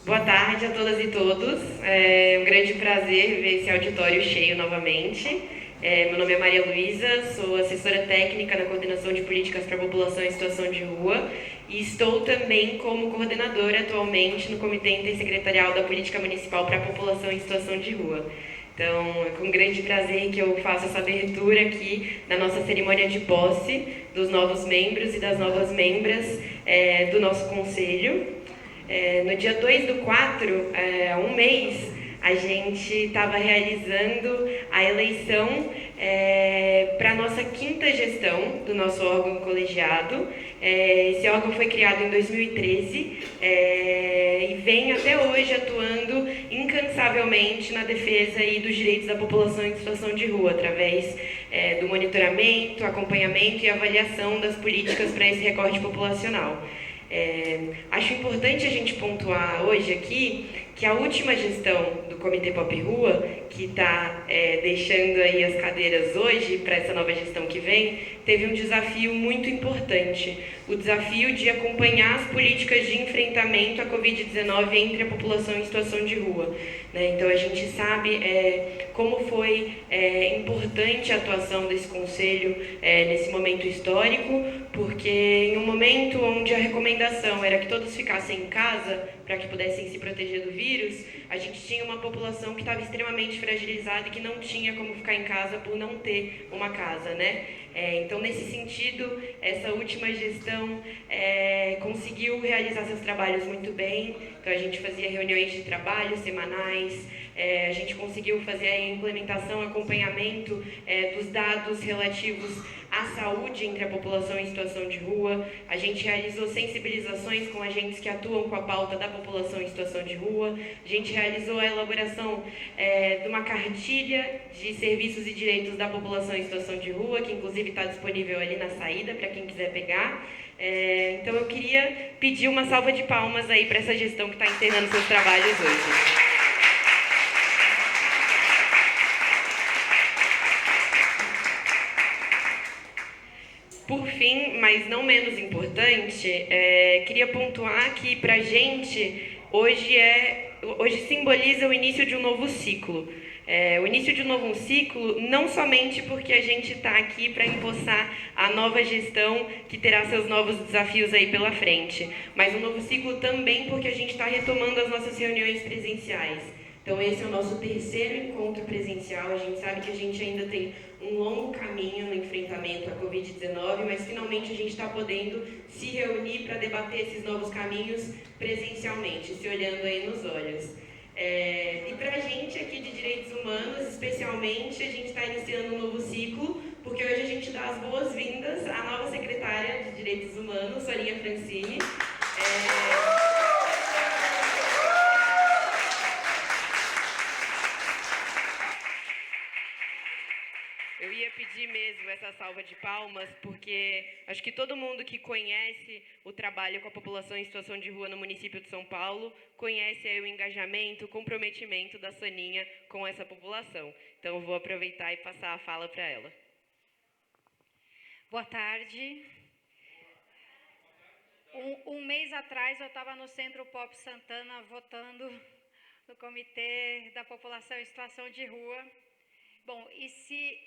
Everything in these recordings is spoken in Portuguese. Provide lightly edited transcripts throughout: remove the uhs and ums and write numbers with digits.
Boa tarde a todas e todos. É um grande prazer ver esse auditório cheio novamente. Meu nome é Maria Luísa, sou assessora técnica na Coordenação de Políticas para a População em Situação de Rua e estou também como coordenadora atualmente no Comitê Intersecretarial da Política Municipal para a População em Situação de Rua. Então, é com grande prazer que eu faço essa abertura aqui da nossa cerimônia de posse dos novos membros e das novas membras do nosso conselho. No dia 2 do 4, há um mês, a gente estava realizando a eleição para a nossa quinta gestão do nosso órgão colegiado. Esse órgão foi criado em 2013 e vem até hoje atuando incansavelmente na defesa aí dos direitos da população em situação de rua, através do monitoramento, acompanhamento e avaliação das políticas para esse recorte populacional. Acho importante a gente pontuar hoje aqui que a última gestão do Comitê Pop Rua, que está deixando aí as cadeiras hoje para essa nova gestão que vem, teve um desafio muito importante, o desafio de acompanhar as políticas de enfrentamento à Covid-19 entre a população em situação de rua. Né? Então a gente sabe como foi importante a atuação desse conselho nesse momento histórico, porque em um momento onde a recomendação era que todos ficassem em casa para que pudessem se proteger do vírus, a gente tinha uma população que estava extremamente fragilizada e que não tinha como ficar em casa por não ter uma casa, né? Então, nesse sentido, essa última gestão conseguiu realizar seus trabalhos muito bem. Então, a gente fazia reuniões de trabalho semanais, a gente conseguiu fazer a implementação, acompanhamento dos dados relativos à saúde entre a população em situação de rua. A gente realizou sensibilizações com agentes que atuam com a pauta da população em situação de rua. A gente realizou a elaboração de uma cartilha de serviços e direitos da população em situação de rua, que inclusive está disponível ali na saída para quem quiser pegar. Então eu queria pedir uma salva de palmas aí para essa gestão que está encerrando seus trabalhos hoje. Por fim, mas não menos importante, queria pontuar que para a gente hoje simboliza o início de um novo ciclo. O início de um novo ciclo, não somente porque a gente está aqui para empossar a nova gestão que terá seus novos desafios aí pela frente, mas um novo ciclo também porque a gente está retomando as nossas reuniões presenciais. Então esse é o nosso terceiro encontro presencial. A gente sabe que a gente ainda tem um longo caminho no enfrentamento à Covid-19, mas finalmente a gente está podendo se reunir para debater esses novos caminhos presencialmente, se olhando aí nos olhos. E para a gente aqui de Direitos Humanos, especialmente, a gente está iniciando um novo ciclo, porque hoje a gente dá as boas-vindas à nova secretária de Direitos Humanos, Sorinha Francini. Eu ia pedir mesmo essa salva de palmas, porque acho que todo mundo que conhece o trabalho com a população em situação de rua no município de São Paulo, conhece aí o engajamento, o comprometimento da Soninha com essa população. Então, eu vou aproveitar e passar a fala para ela. Boa tarde. Um mês atrás eu estava no Centro Pop Santana votando no Comitê da População em Situação de Rua. Bom, e se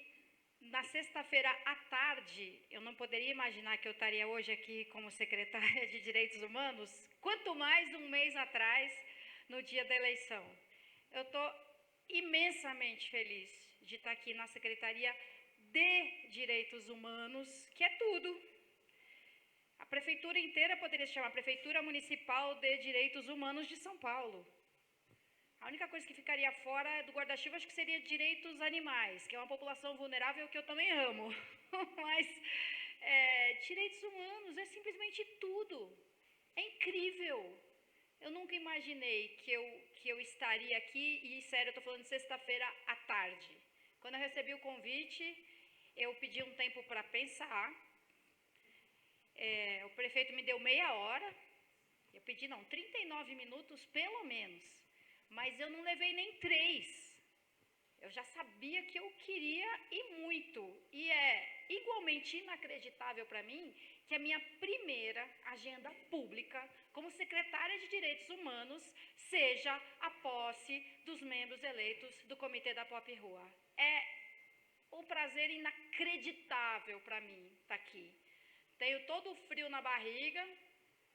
na sexta-feira à tarde eu não poderia imaginar que eu estaria hoje aqui como secretária de Direitos Humanos, quanto mais um mês atrás, no dia da eleição. Eu estou imensamente feliz de estar aqui na Secretaria de Direitos Humanos, que é tudo. A prefeitura inteira poderia se chamar Prefeitura Municipal de Direitos Humanos de São Paulo. A única coisa que ficaria fora do guarda-chuva acho que seria direitos animais, que é uma população vulnerável que eu também amo. Mas direitos humanos é simplesmente tudo. É incrível. Eu nunca imaginei que eu estaria aqui, e sério, eu estou falando de sexta-feira à tarde. Quando eu recebi o convite, eu pedi um tempo para pensar. O prefeito me deu meia hora. Eu pedi, 39 minutos pelo menos. Mas eu não levei nem 3. Eu já sabia que eu queria e muito. E é igualmente inacreditável para mim que a minha primeira agenda pública como secretária de Direitos Humanos seja a posse dos membros eleitos do Comitê da Pop Rua. É um prazer inacreditável para mim estar aqui. Tenho todo o frio na barriga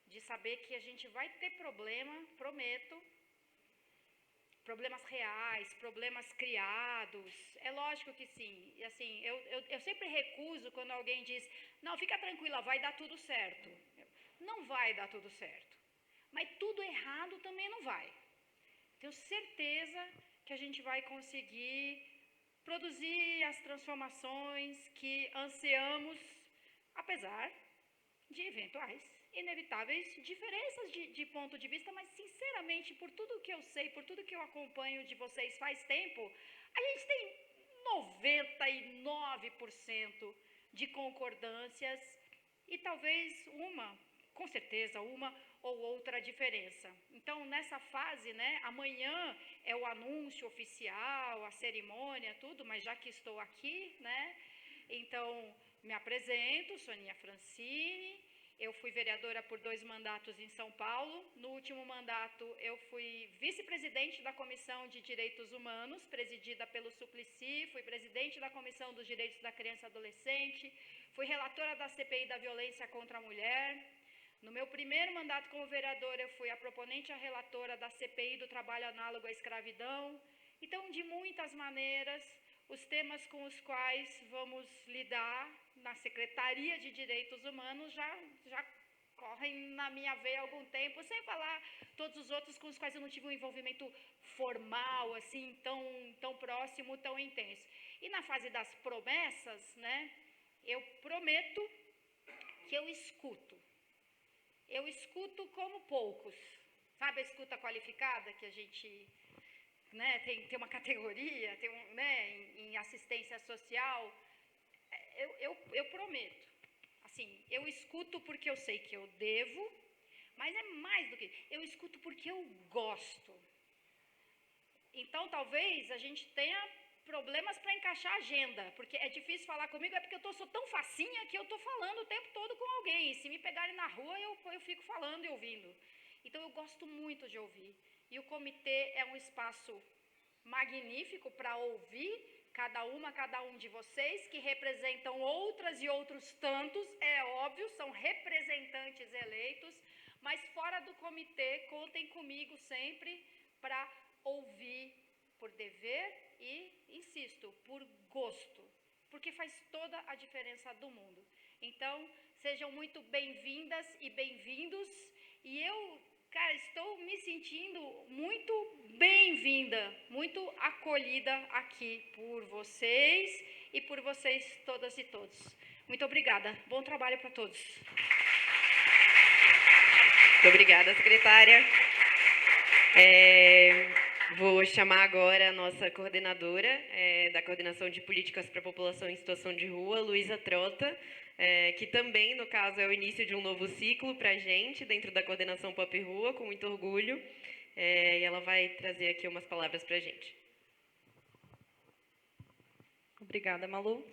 de saber que a gente vai ter problema, prometo. Problemas reais, problemas criados, é lógico que sim. E assim, eu sempre recuso quando alguém diz, não, fica tranquila, vai dar tudo certo. Não vai dar tudo certo. Mas tudo errado também não vai. Tenho certeza que a gente vai conseguir produzir as transformações que ansiamos, apesar de eventuais, inevitáveis diferenças de ponto de vista, mas sinceramente, por tudo que eu sei, por tudo que eu acompanho de vocês faz tempo, a gente tem 99% de concordâncias e talvez com certeza, uma ou outra diferença. Então, nessa fase, né, amanhã é o anúncio oficial, a cerimônia, tudo, mas já que estou aqui, né, então, me apresento, Soninha Francini. Eu fui vereadora por 2 mandatos em São Paulo. No último mandato, eu fui vice-presidente da Comissão de Direitos Humanos, presidida pelo Suplicy, fui presidente da Comissão dos Direitos da Criança e Adolescente, fui relatora da CPI da Violência contra a Mulher. No meu primeiro mandato como vereadora, eu fui a proponente e a relatora da CPI do trabalho análogo à escravidão. Então, de muitas maneiras, os temas com os quais vamos lidar na Secretaria de Direitos Humanos já correm na minha veia há algum tempo, sem falar todos os outros com os quais eu não tive um envolvimento formal, assim, tão próximo, tão intenso. E na fase das promessas, né, eu prometo que eu escuto. Eu escuto como poucos. Sabe a escuta qualificada que a gente... Né, tem uma categoria, né, em assistência social, eu prometo, assim, eu escuto porque eu sei que eu devo, mas é mais do que, eu escuto porque eu gosto. Então, talvez a gente tenha problemas para encaixar a agenda, porque é difícil falar comigo, é porque eu sou tão facinha que eu estou falando o tempo todo com alguém, e se me pegarem na rua, eu fico falando e ouvindo. Então, eu gosto muito de ouvir. E o comitê é um espaço magnífico para ouvir cada um de vocês, que representam outras e outros tantos, é óbvio, são representantes eleitos, mas fora do comitê, contem comigo sempre para ouvir por dever e, insisto, por gosto, porque faz toda a diferença do mundo. Então, sejam muito bem-vindas e bem-vindos, e eu... Cara, estou me sentindo muito bem-vinda, muito acolhida aqui por vocês e por vocês todas e todos. Muito obrigada. Bom trabalho para todos. Muito obrigada, secretária. Vou chamar agora a nossa coordenadora da Coordenação de Políticas para a População em Situação de Rua, Luísa Trota, que também, no caso, é o início de um novo ciclo para a gente, dentro da Coordenação Pop Rua, com muito orgulho, e ela vai trazer aqui umas palavras para a gente. Obrigada, Malu.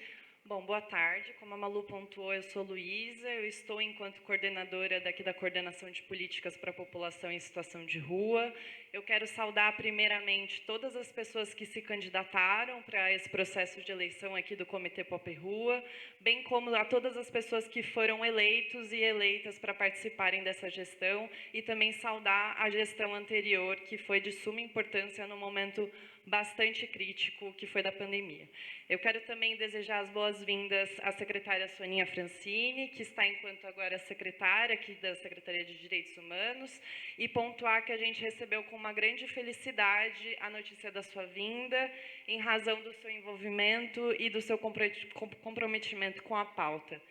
Bom, boa tarde. Como a Malu pontuou, eu sou Luísa, eu estou enquanto coordenadora daqui da Coordenação de Políticas para a População em Situação de Rua. Eu quero saudar primeiramente todas as pessoas que se candidataram para esse processo de eleição aqui do Comitê Pop Rua, bem como a todas as pessoas que foram eleitos e eleitas para participarem dessa gestão, e também saudar a gestão anterior, que foi de suma importância no momento bastante crítico que foi da pandemia. Eu quero também desejar as boas-vindas à secretária Soninha Francini, que está enquanto agora secretária aqui da Secretaria de Direitos Humanos, e pontuar que a gente recebeu com uma grande felicidade a notícia da sua vinda, em razão do seu envolvimento e do seu comprometimento com a pauta.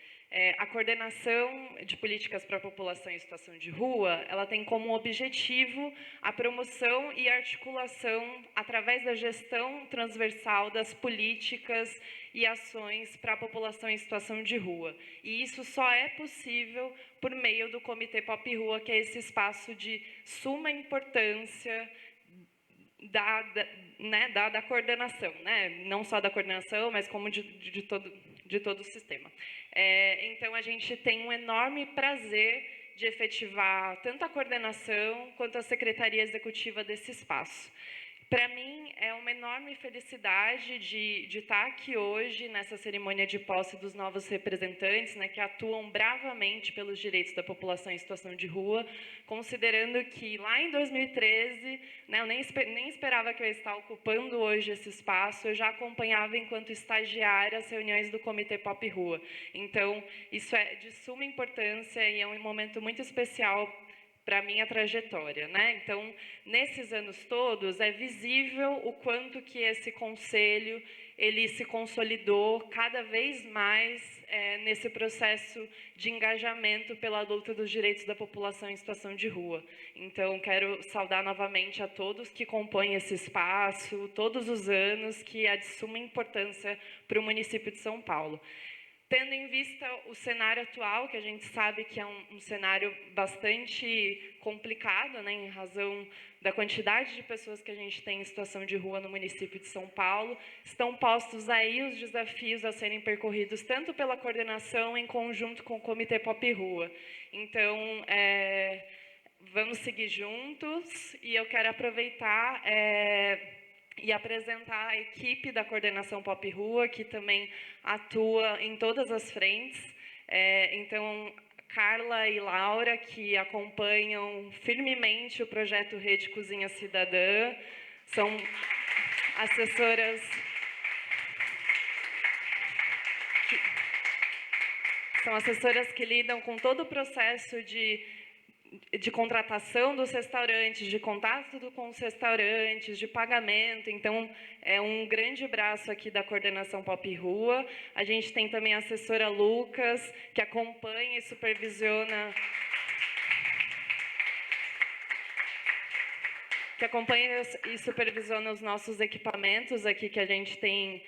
A coordenação de políticas para a população em situação de rua, ela tem como objetivo a promoção e articulação, através da gestão transversal das políticas e ações para a população em situação de rua. E isso só é possível por meio do Comitê Pop Rua, que é esse espaço de suma importância né, da coordenação, né? Não só da coordenação, mas como de todo o sistema. Então, a gente tem um enorme prazer de efetivar tanto a coordenação quanto a secretaria executiva desse espaço. Para mim, é uma enorme felicidade de estar aqui hoje nessa cerimônia de posse dos novos representantes, né, que atuam bravamente pelos direitos da população em situação de rua, considerando que lá em 2013, né, eu nem esperava que eu ia estar ocupando hoje esse espaço, eu já acompanhava enquanto estagiária as reuniões do Comitê Pop Rua. Então, isso é de suma importância e é um momento muito especial para a minha trajetória, né? Então, nesses anos todos, é visível o quanto que esse conselho ele se consolidou cada vez mais nesse processo de engajamento pela luta dos direitos da população em situação de rua. Então, quero saudar novamente a todos que compõem esse espaço, todos os anos, que é de suma importância para o município de São Paulo. Tendo em vista o cenário atual, que a gente sabe que é um cenário bastante complicado, né, em razão da quantidade de pessoas que a gente tem em situação de rua no município de São Paulo, estão postos aí os desafios a serem percorridos tanto pela coordenação em conjunto com o Comitê Pop Rua. Então, vamos seguir juntos e eu quero aproveitar e apresentar a equipe da coordenação Pop Rua, que também atua em todas as frentes. Então, Carla e Laura, que acompanham firmemente o projeto Rede Cozinha Cidadã, são assessoras que lidam com todo o processo de contratação dos restaurantes, de contato com os restaurantes, de pagamento. Então, é um grande braço aqui da coordenação Pop Rua. A gente tem também a assessora Lucas, que acompanha e supervisiona... os nossos equipamentos aqui que a gente tem,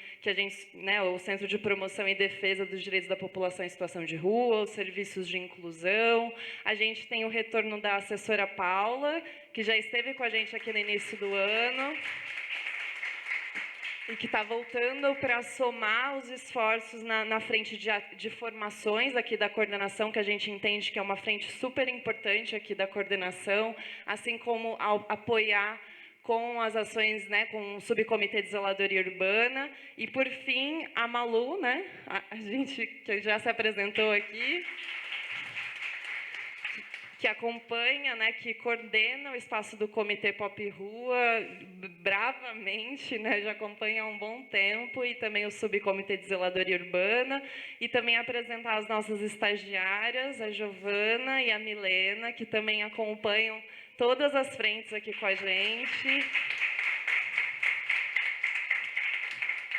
né, o Centro de Promoção e Defesa dos Direitos da População em Situação de Rua, os serviços de inclusão. A gente tem o retorno da assessora Paula, que já esteve com a gente aqui no início do ano e que está voltando para somar os esforços na frente de formações aqui da coordenação, que a gente entende que é uma frente super importante aqui da coordenação, assim como apoiar com as ações, né, com o Subcomitê de Zeladoria Urbana. E, por fim, a Malu, né, a gente que já se apresentou aqui, que acompanha, né, que coordena o espaço do Comitê Pop Rua bravamente, né, já acompanha há um bom tempo, e também o Subcomitê de Zeladoria Urbana, e também apresentar as nossas estagiárias, a Giovana e a Milena, que também acompanham todas as frentes aqui com a gente.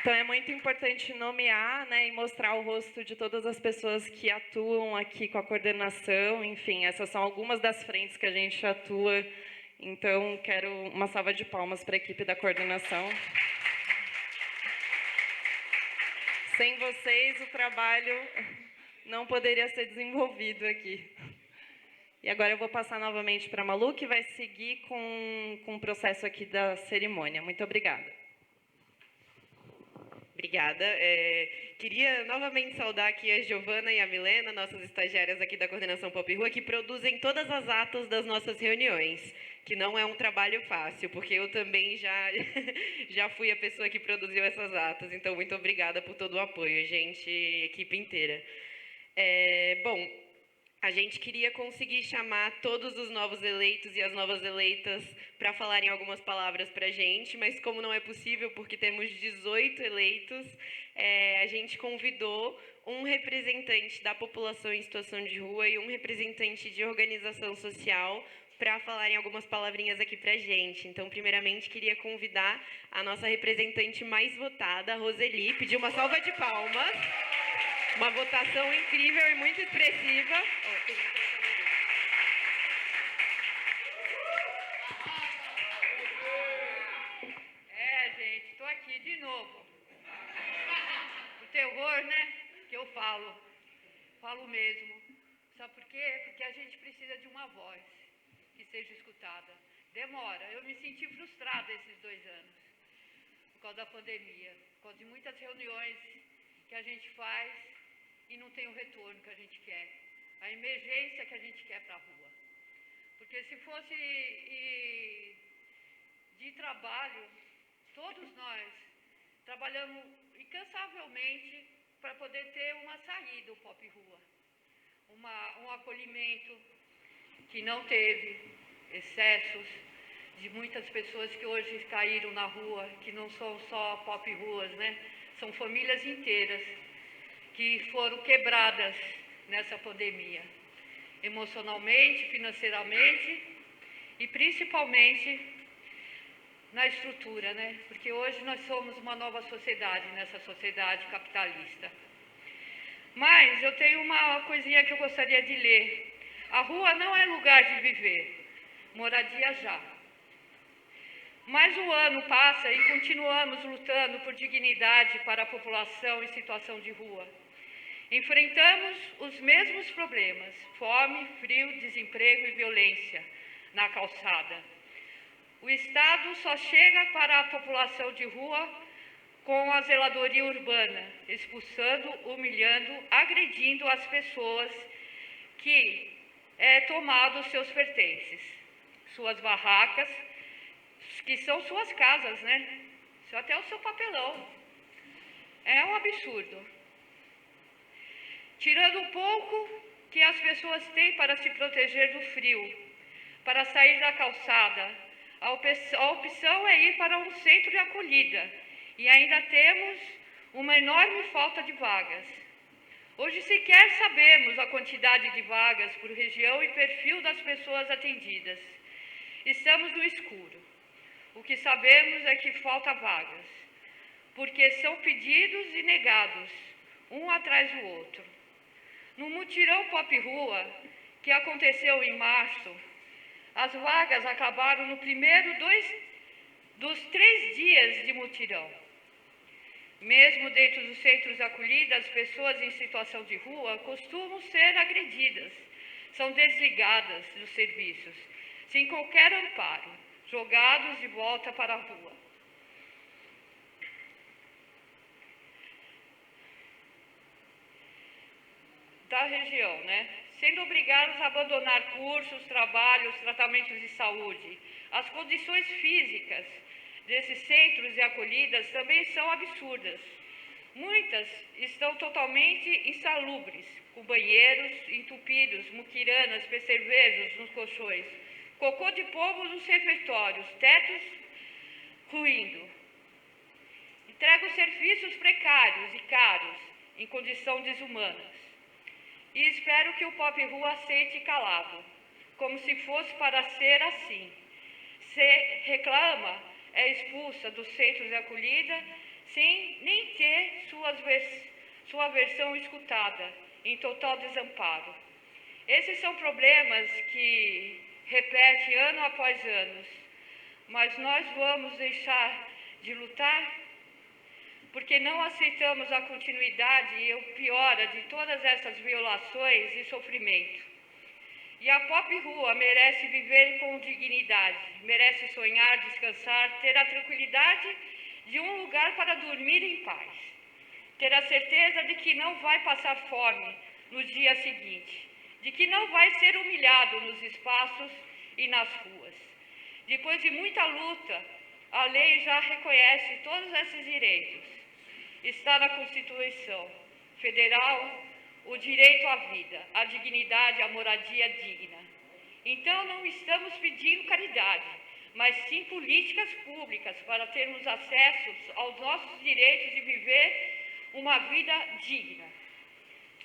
Então, é muito importante nomear, né, e mostrar o rosto de todas as pessoas que atuam aqui com a coordenação. Enfim, essas são algumas das frentes que a gente atua. Então, quero uma salva de palmas para a equipe da coordenação. Sem vocês, o trabalho não poderia ser desenvolvido aqui. E agora eu vou passar novamente para a Malu, que vai seguir com o processo aqui da cerimônia. Muito obrigada. Obrigada. Queria novamente saudar aqui a Giovana e a Milena, nossas estagiárias aqui da Coordenação Pop Rua, que produzem todas as atas das nossas reuniões, que não é um trabalho fácil, porque eu também já fui a pessoa que produziu essas atas. Então, muito obrigada por todo o apoio, gente, equipe inteira. Bom, a gente queria conseguir chamar todos os novos eleitos e as novas eleitas para falarem algumas palavras para a gente, mas como não é possível, porque temos 18 eleitos, a gente convidou um representante da população em situação de rua e um representante de organização social para falarem algumas palavrinhas aqui para a gente. Então, primeiramente, queria convidar a nossa representante mais votada, a Roseli, pedir uma salva de palmas. Uma votação incrível e muito expressiva. Gente, estou aqui de novo. O terror, né, que eu falo mesmo. Sabe por quê? Porque a gente precisa de uma voz que seja escutada. Demora. Eu me senti frustrada esses 2 anos. por causa da pandemia, por causa de muitas reuniões que a gente faz e não tem o retorno que a gente quer, a emergência que a gente quer para a rua. Porque se fosse de trabalho, todos nós trabalhamos incansavelmente para poder ter uma saída, o Pop Rua, um acolhimento que não teve excessos de muitas pessoas que hoje caíram na rua, que não são só Pop Ruas, né? São famílias inteiras que foram quebradas nessa pandemia, emocionalmente, financeiramente e principalmente na estrutura, né? Porque hoje nós somos uma nova sociedade, nessa sociedade capitalista. Mas eu tenho uma coisinha que eu gostaria de ler. A rua não é lugar de viver, moradia já. Mais um ano passa e continuamos lutando por dignidade para a população em situação de rua. Enfrentamos os mesmos problemas: fome, frio, desemprego e violência na calçada. O Estado só chega para a população de rua com a zeladoria urbana, expulsando, humilhando, agredindo as pessoas que tomado seus pertences, suas barracas, que são suas casas, né? Isso até o seu papelão. É um absurdo. Tirando um pouco que as pessoas têm para se proteger do frio, para sair da calçada, a opção é ir para um centro de acolhida e ainda temos uma enorme falta de vagas. Hoje sequer sabemos a quantidade de vagas por região e perfil das pessoas atendidas. Estamos no escuro. O que sabemos é que falta vagas, porque são pedidos e negados, um atrás do outro. No mutirão Pop Rua, que aconteceu em março, as vagas acabaram no primeiro dos 3 dias de mutirão. Mesmo dentro dos centros de acolhida, as pessoas em situação de rua costumam ser agredidas, são desligadas dos serviços, sem qualquer amparo, jogados de volta para a rua. Da região, né? Sendo obrigados a abandonar cursos, trabalhos, tratamentos de saúde. As condições físicas desses centros de acolhidas também são absurdas. Muitas estão totalmente insalubres, com banheiros entupidos, muquiranas, percevejos nos colchões, cocô de pombo nos refeitórios, tetos ruindo. Entregam serviços precários e caros, em condição desumanas. E espero que o Pop Rua aceite calado, como se fosse para ser assim. Se reclama, é expulsa dos centros de acolhida, sem nem ter sua versão escutada, em total desamparo. Esses são problemas que repetem ano após ano, mas nós vamos deixar de lutar porque não aceitamos a continuidade e o pior de todas essas violações e sofrimento. E a Pop Rua merece viver com dignidade, merece sonhar, descansar, ter a tranquilidade de um lugar para dormir em paz, ter a certeza de que não vai passar fome no dia seguinte, de que não vai ser humilhado nos espaços e nas ruas. Depois de muita luta, a lei já reconhece todos esses direitos. Está na Constituição Federal o direito à vida, à dignidade, à moradia digna. Então, não estamos pedindo caridade, mas sim políticas públicas para termos acesso aos nossos direitos de viver uma vida digna.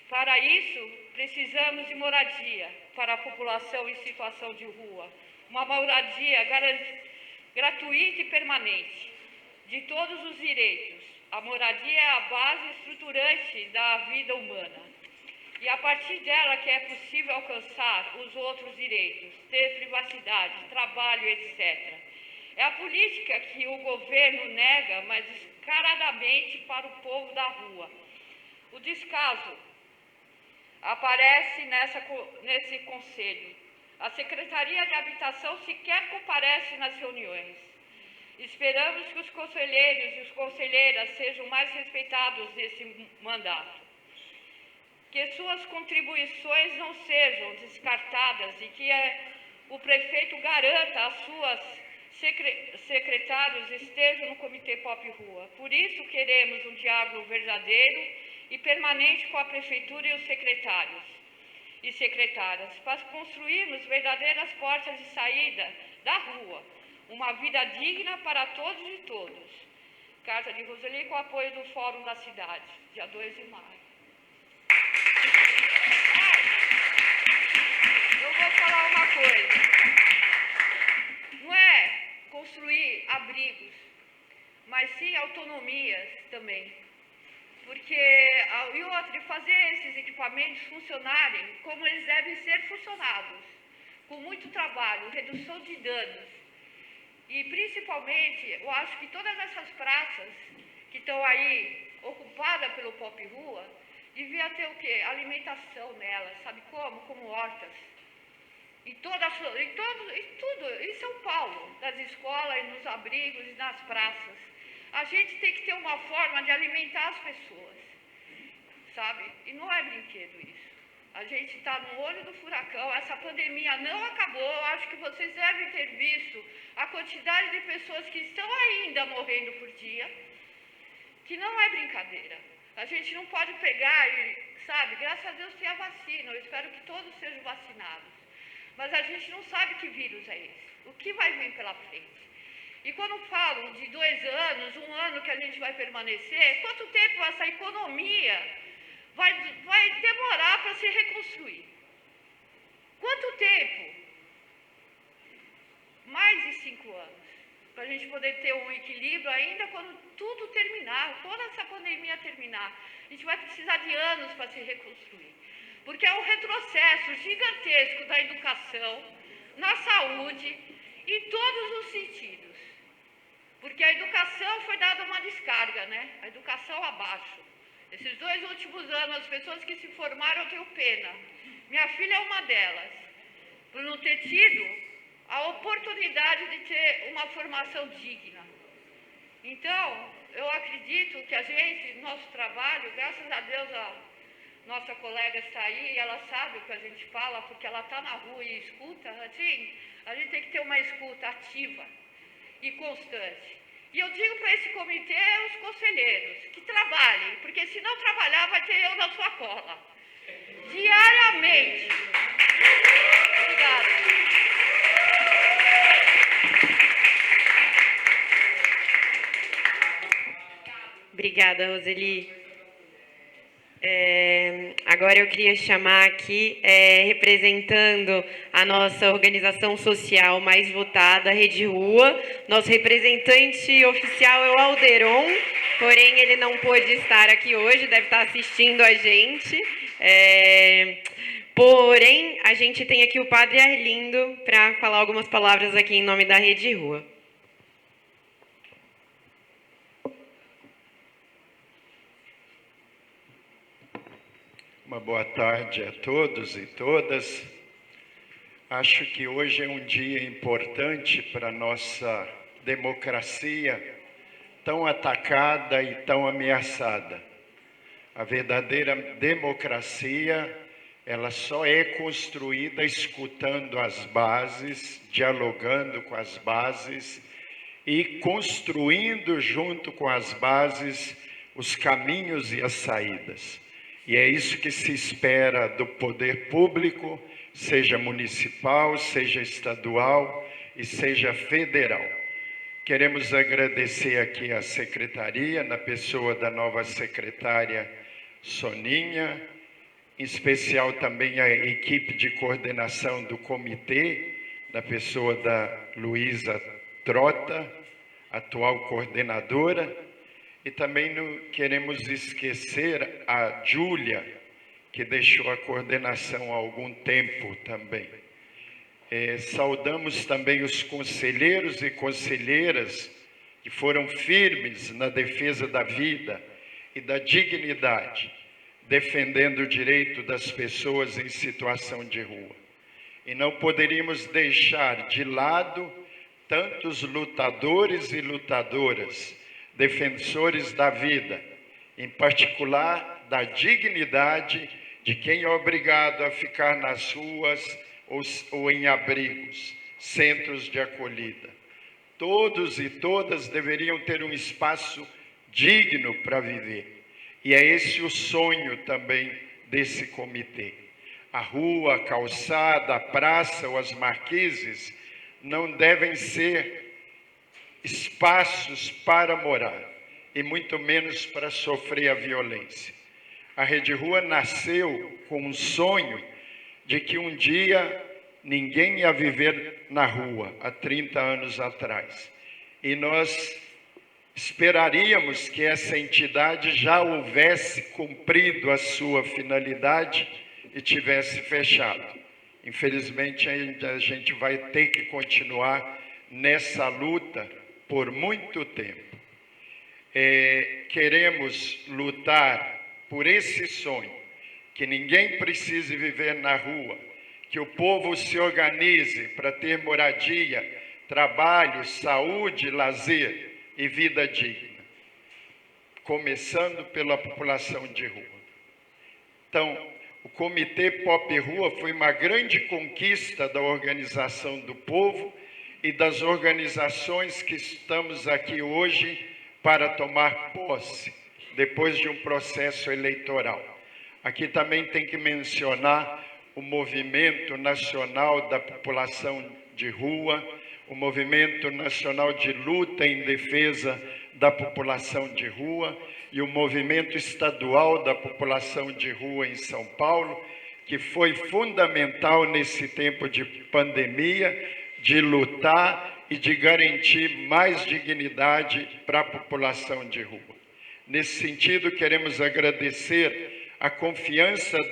Para isso, precisamos de moradia para a população em situação de rua, uma moradia gratuita e permanente, de todos os direitos. A moradia é a base estruturante da vida humana. E a partir dela que é possível alcançar os outros direitos, ter privacidade, trabalho, etc. É a política que o governo nega, mas descaradamente para o povo da rua. O descaso aparece nesse conselho. A Secretaria de Habitação sequer comparece nas reuniões. Esperamos que os conselheiros e as conselheiras sejam mais respeitados nesse mandato, que suas contribuições não sejam descartadas e que o prefeito garanta as suas secretários estejam no Comitê Pop Rua. Por isso, queremos um diálogo verdadeiro e permanente com a Prefeitura e os secretários e secretárias, para construirmos verdadeiras portas de saída da rua, uma vida digna para todos e todas. Carta de Roseli com apoio do Fórum da Cidade, dia 2 de maio. Eu vou falar uma coisa. Não é construir abrigos, mas sim autonomias também. Porque, e outra, fazer esses equipamentos funcionarem como eles devem ser funcionados, com muito trabalho, redução de danos. E, principalmente, eu acho que todas essas praças que estão aí ocupadas pelo Pop Rua, devia ter o quê? Alimentação nelas, sabe como? Como hortas. Em tudo, em São Paulo, nas escolas, nos abrigos e nas praças. A gente tem que ter uma forma de alimentar as pessoas, sabe? E não é brinquedo isso. A gente está no olho do furacão, essa pandemia não acabou. Eu acho que vocês devem ter visto a quantidade de pessoas que estão ainda morrendo por dia, que não é brincadeira. A gente não pode pegar e, sabe, graças a Deus tem a vacina, eu espero que todos sejam vacinados. Mas a gente não sabe que vírus é esse, o que vai vir pela frente. E quando falam de 2 anos, 1 ano que a gente vai permanecer, quanto tempo essa economia vai demorar para se reconstruir? Quanto tempo? Mais de 5 anos. Para a gente poder ter um equilíbrio ainda quando tudo terminar, toda essa pandemia terminar. A gente vai precisar de anos para se reconstruir. Porque é um retrocesso gigantesco da educação, na saúde, em todos os sentidos. Porque a educação foi dada uma descarga, né? A educação abaixo. Esses 2 últimos anos, as pessoas que se formaram, eu tenho pena. Minha filha é uma delas, por não ter tido a oportunidade de ter uma formação digna. Então, eu acredito que a gente, nosso trabalho, graças a Deus, a nossa colega está aí e ela sabe o que a gente fala, porque ela está na rua e escuta, assim, a gente tem que ter uma escuta ativa e constante. E eu digo para esse comitê, os conselheiros, que trabalhem, porque se não trabalhar, vai ter eu na sua cola. Diariamente. Obrigada. Obrigada, Roseli. Agora eu queria chamar aqui, representando a nossa organização social mais votada, Rede Rua, nosso representante oficial é o Alderon, porém ele não pôde estar aqui hoje, deve estar assistindo a gente. Porém, a gente tem aqui o Padre Arlindo para falar algumas palavras aqui em nome da Rede Rua. Uma boa tarde a todos e todas. Acho que hoje é um dia importante para a nossa democracia, tão atacada e tão ameaçada. A verdadeira democracia, ela só é construída escutando as bases, dialogando com as bases e construindo junto com as bases os caminhos e as saídas. E é isso que se espera do poder público, seja municipal, seja estadual e seja federal. Queremos agradecer aqui a secretaria, na pessoa da nova secretária Soninha, em especial também a equipe de coordenação do comitê, na pessoa da Luísa Trota, atual coordenadora. E também não queremos esquecer a Júlia, que deixou a coordenação há algum tempo também. Saudamos também os conselheiros e conselheiras que foram firmes na defesa da vida e da dignidade, defendendo o direito das pessoas em situação de rua. E não poderíamos deixar de lado tantos lutadores e lutadoras, defensores da vida, em particular da dignidade de quem é obrigado a ficar nas ruas ou em abrigos, centros de acolhida. Todos e todas deveriam ter um espaço digno para viver. E é esse o sonho também desse comitê. A rua, a calçada, a praça ou as marquises não devem ser espaços para morar, e muito menos para sofrer a violência. A Rede Rua nasceu com um sonho de que um dia ninguém ia viver na rua, há 30 anos atrás. E nós esperaríamos que essa entidade já houvesse cumprido a sua finalidade e tivesse fechado. Infelizmente, ainda a gente vai ter que continuar nessa luta por muito tempo. Queremos lutar por esse sonho, que ninguém precise viver na rua, que o povo se organize para ter moradia, trabalho, saúde, lazer e vida digna, começando pela população de rua. Então, o Comitê Pop Rua foi uma grande conquista da organização do povo e das organizações que estamos aqui hoje para tomar posse, depois de um processo eleitoral. Aqui também tem que mencionar o Movimento Nacional da População de Rua, o Movimento Nacional de Luta em Defesa da População de Rua e o Movimento Estadual da População de Rua em São Paulo, que foi fundamental nesse tempo de pandemia, de lutar e de garantir mais dignidade para a população de rua. Nesse sentido, queremos agradecer a confiança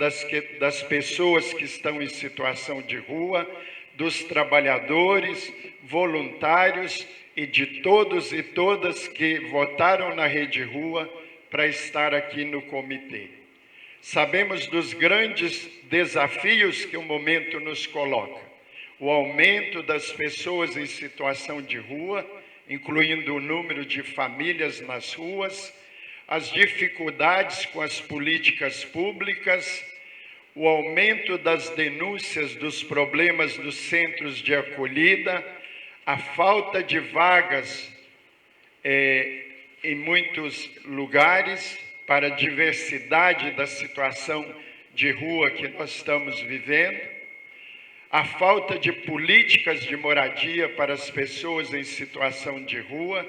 das pessoas que estão em situação de rua, dos trabalhadores, voluntários e de todos e todas que votaram na Rede Rua para estar aqui no comitê. Sabemos dos grandes desafios que o momento nos coloca. O aumento das pessoas em situação de rua, incluindo o número de famílias nas ruas, as dificuldades com as políticas públicas, o aumento das denúncias dos problemas dos centros de acolhida, a falta de vagas em muitos lugares para a diversidade da situação de rua que nós estamos vivendo, a falta de políticas de moradia para as pessoas em situação de rua.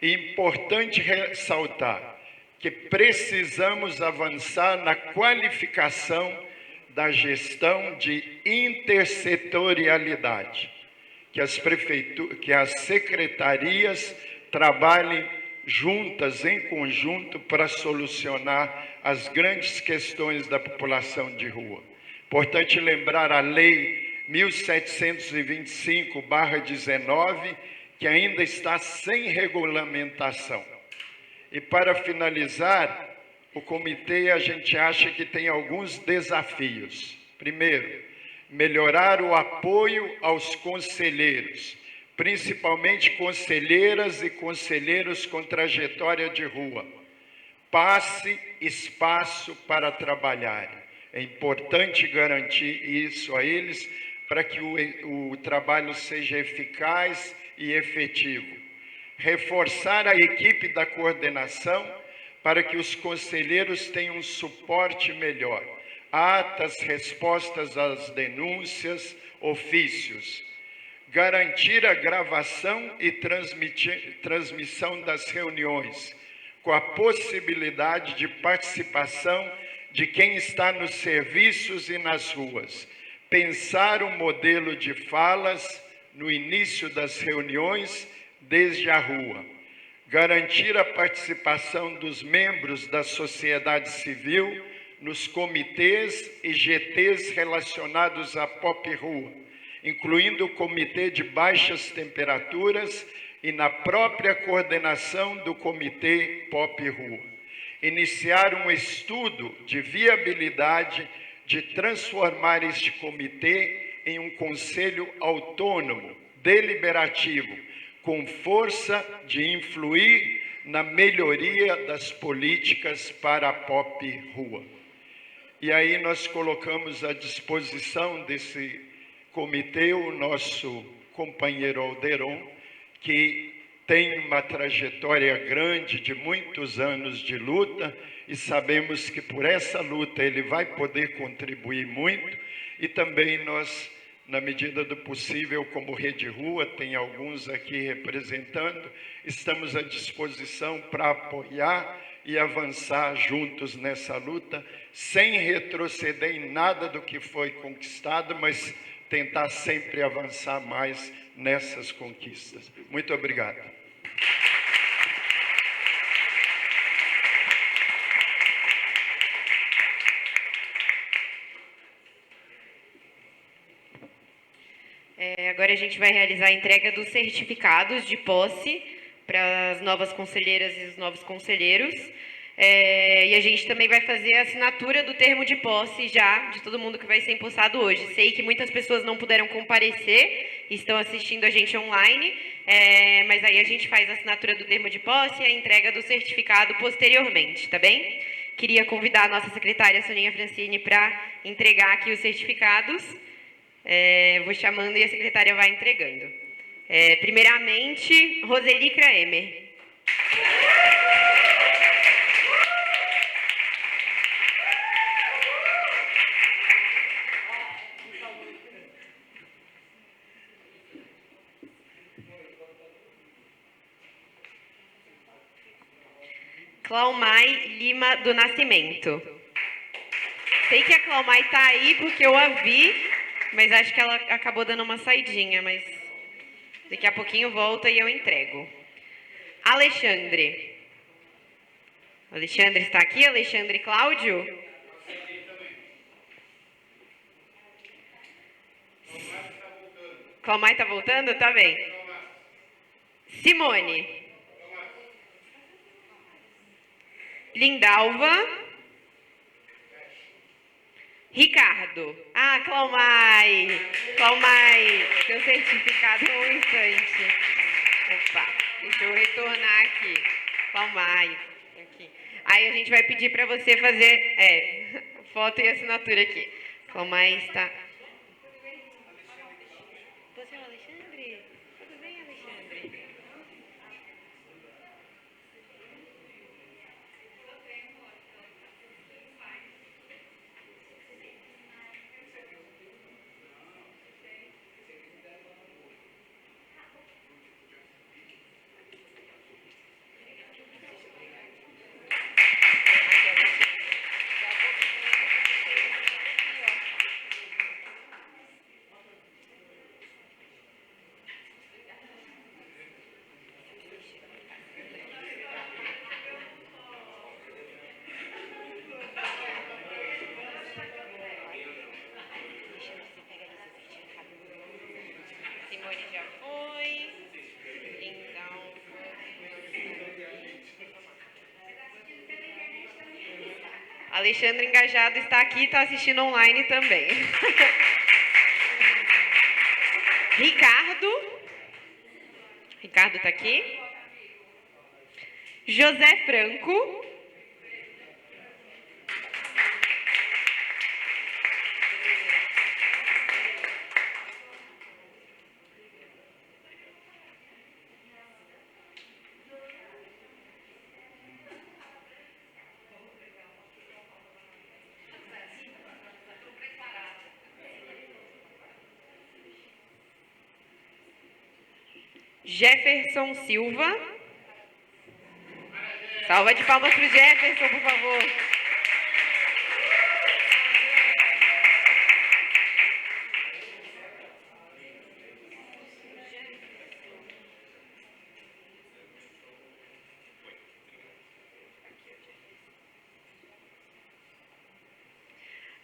E importante ressaltar que precisamos avançar na qualificação da gestão de intersetorialidade, que as secretarias trabalhem juntas, em conjunto, para solucionar as grandes questões da população de rua. Importante lembrar a Lei 1725/19, que ainda está sem regulamentação. E para finalizar, o comitê, a gente acha que tem alguns desafios. Primeiro, melhorar o apoio aos conselheiros, principalmente conselheiras e conselheiros com trajetória de rua. Passe espaço para trabalhar. É importante garantir isso a eles para que o trabalho seja eficaz e efetivo. Reforçar a equipe da coordenação para que os conselheiros tenham um suporte melhor. Atas, respostas às denúncias, ofícios. Garantir a gravação e transmissão das reuniões, com a possibilidade de participação de quem está nos serviços e nas ruas. Pensar um modelo de falas no início das reuniões, desde a rua. Garantir a participação dos membros da sociedade civil nos comitês e GTs relacionados à Pop Rua, incluindo o Comitê de Baixas Temperaturas e na própria coordenação do Comitê Pop Rua. Iniciar um estudo de viabilidade de transformar este comitê em um conselho autônomo deliberativo, com força de influir na melhoria das políticas para a POP Rua. E aí nós colocamos à disposição desse comitê o nosso companheiro Alderon, que tem uma trajetória grande de muitos anos de luta, e sabemos que por essa luta ele vai poder contribuir muito, e também nós, na medida do possível, como Rede Rua, tem alguns aqui representando, estamos à disposição para apoiar e avançar juntos nessa luta, sem retroceder em nada do que foi conquistado, mas tentar sempre avançar mais nessas conquistas. Muito obrigado. Agora a gente vai realizar a entrega dos certificados de posse para as novas conselheiras e os novos conselheiros. E a gente também vai fazer a assinatura do termo de posse já de todo mundo que vai ser empossado hoje. Sei que muitas pessoas não puderam comparecer, estão assistindo a gente online, mas aí a gente faz a assinatura do termo de posse e a entrega do certificado posteriormente, tá bem? Queria convidar a nossa secretária Soninha Francini para entregar aqui os certificados. Vou chamando e a secretária vai entregando. Primeiramente, Roseli Kraemer. Claumai Lima do Nascimento. Sei que a Claumai está aí porque eu a vi, mas acho que ela acabou dando uma saidinha, mas daqui a pouquinho volta e eu entrego. Alexandre. Alexandre está aqui? Alexandre Cláudio? Claumai está voltando? Tá bem. Simone. Lindalva. Ricardo. Ah, Claumai. Claumai, seu certificado um instante. Opa, deixa eu retornar aqui. Claumai. Aqui. Aí a gente vai pedir para você fazer foto e assinatura aqui. Claumai está... Você é o Alexandre? Tudo bem, Alexandre? Simone já foi. Então... Alexandre Engajado está aqui e está assistindo online também. Ricardo. Ricardo está aqui. José Franco. Jefferson Silva. Salva de palmas para o Jefferson, por favor.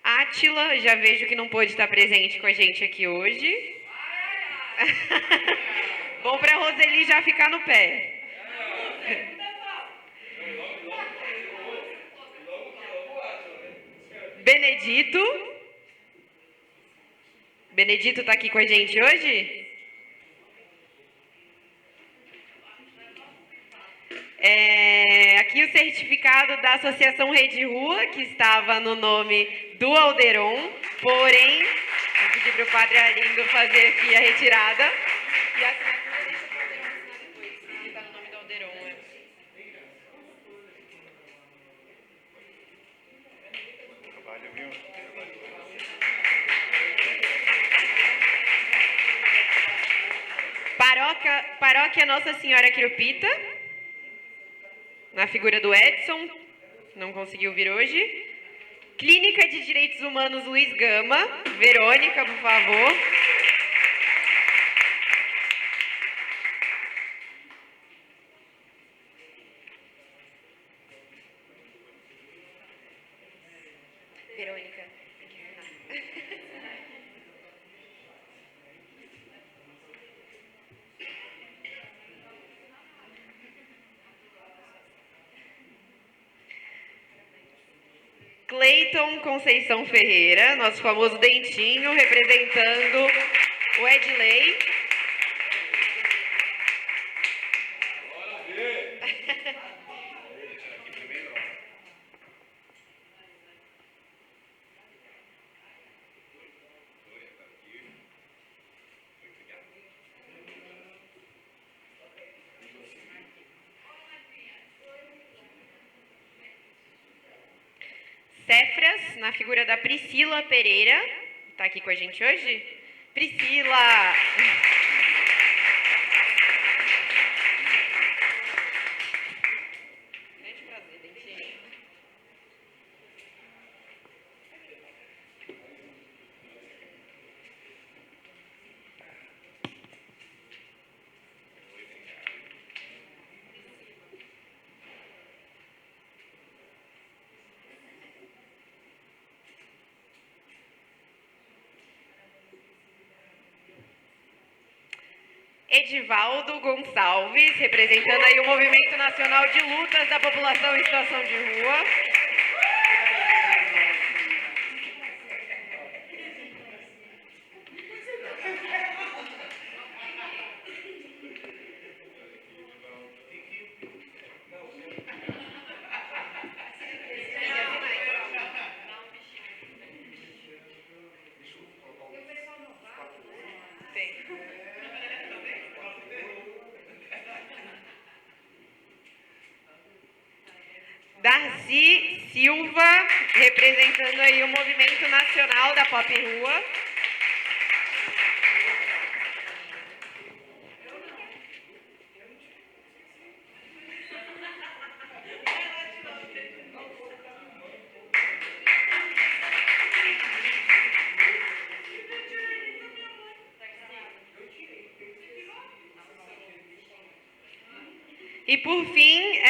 Átila, já vejo que não pôde estar presente com a gente aqui hoje. Bom para a Roseli já ficar no pé. Benedito. Benedito está aqui com a gente hoje? certificado da Associação Rede Rua, que estava no nome do Alderon, porém, vou pedir para o Padre Arlindo fazer aqui a retirada. E a assinatura deixa para o Alderon assinar depois, que está no nome do Alderon. Trabalho, viu? Paróquia Nossa Senhora Quirupita, na figura do Edson, não conseguiu vir hoje. Clínica de Direitos Humanos Luiz Gama, Verônica, por favor. Verônica, tem que assinar. Cleiton Conceição Ferreira, nosso famoso dentinho, representando o Edley. Cefras, na figura da Priscila Pereira, está aqui com a gente hoje. Priscila! Grande prazer, dentinho. Edivaldo Gonçalves, representando aí o Movimento Nacional de Lutas da População em Situação de Rua. Darcy Silva, representando aí o Movimento Nacional da Pop Rua. E por fim,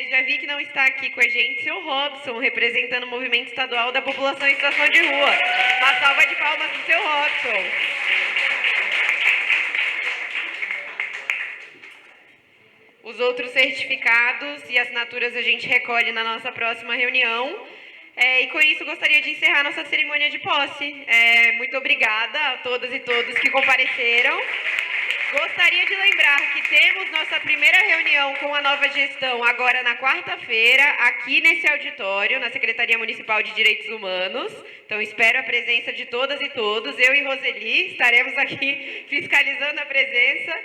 já vi que não está aqui com a gente, seu Robson, representando o Movimento Estadual da População em Situação de Rua. Uma salva de palmas para o seu Robson. Os outros certificados e assinaturas a gente recolhe na nossa próxima reunião. E com isso gostaria de encerrar nossa cerimônia de posse. Muito obrigada a todas e todos que compareceram. Gostaria de lembrar que temos nossa primeira reunião com a nova gestão agora na quarta-feira, aqui nesse auditório, na Secretaria Municipal de Direitos Humanos. Então, espero a presença de todas e todos. Eu e Roseli estaremos aqui fiscalizando a presença.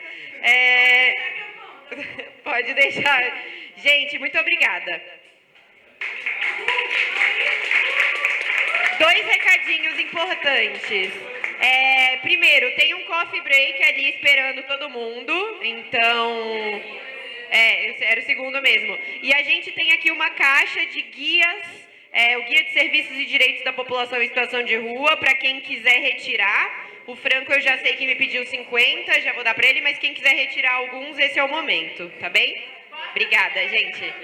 Pode deixar. Gente, muito obrigada. 2 recadinhos importantes. Primeiro, tem um coffee break ali esperando todo mundo, então, era o segundo mesmo. E a gente tem aqui uma caixa de guias, o Guia de Serviços e Direitos da População em Situação de Rua, para quem quiser retirar. O Franco eu já sei que me pediu 50, já vou dar para ele, mas quem quiser retirar alguns, esse é o momento, tá bem? Obrigada, gente.